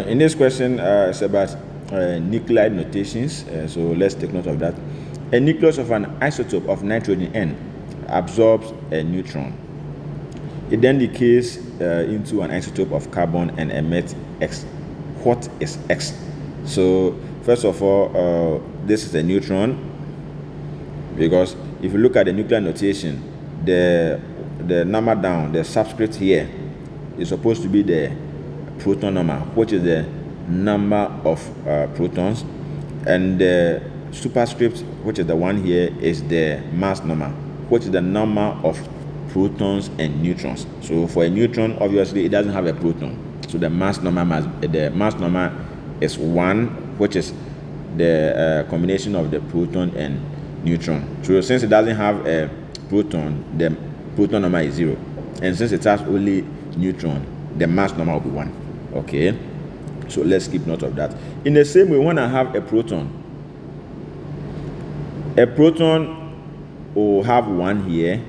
In this question, it's about nuclide notations, so let's take note of that. A nucleus of an isotope of nitrogen N absorbs a neutron. It then decays into an isotope of carbon and emits X. What is X? So first of all, this is a neutron, because if you look at the nuclear notation, the number down, the subscript here, is supposed to be the proton number, which is the number of protons, and the superscript, which is the one here, is the mass number, which is the number of protons and neutrons. So for a neutron, obviously it doesn't have a proton, so the mass number is 1, which is the combination of the proton and neutron. So since it doesn't have a proton, the proton number is 0, and since it has only neutron, the mass number will be 1. Okay, so let's keep note of that. In the same way, when I have a proton will have 1 here,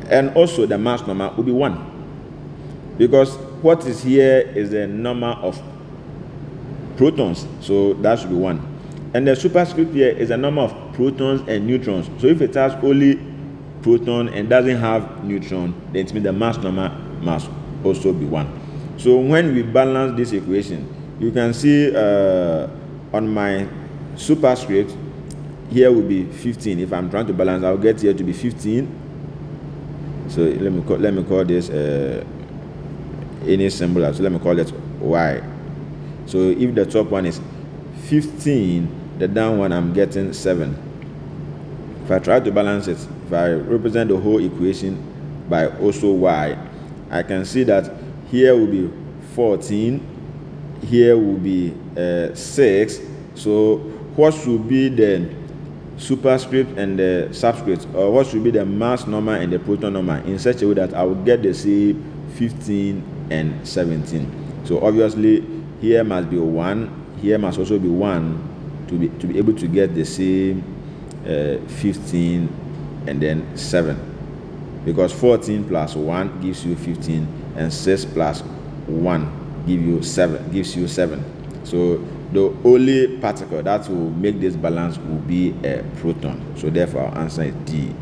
and also the mass number will be 1, because what is here is the number of protons, so that should be 1, and the superscript here is the number of protons and neutrons. So if it has only proton and doesn't have neutron, then it means the mass number must also be 1. So when we balance this equation, you can see on my superscript here will be 15. If I'm trying to balance, I'll get here to be 15. So let me call this any symbol. So let me call it Y. So if the top one is 15, the down one I'm getting 7. If I try to balance it, if I represent the whole equation by also Y, I can see that here will be 14, here will be 6. So what should be the superscript and the subscript, or what should be the mass number and the proton number, in such a way that I will get the same 15 and 17. So obviously here must be 1, here must also be 1 to be able to get the same 15 and then 7, because 14 plus 1 gives you 15, and 6 plus 1 gives you 7. So the only particle that will make this balance will be a proton. So therefore our answer is D.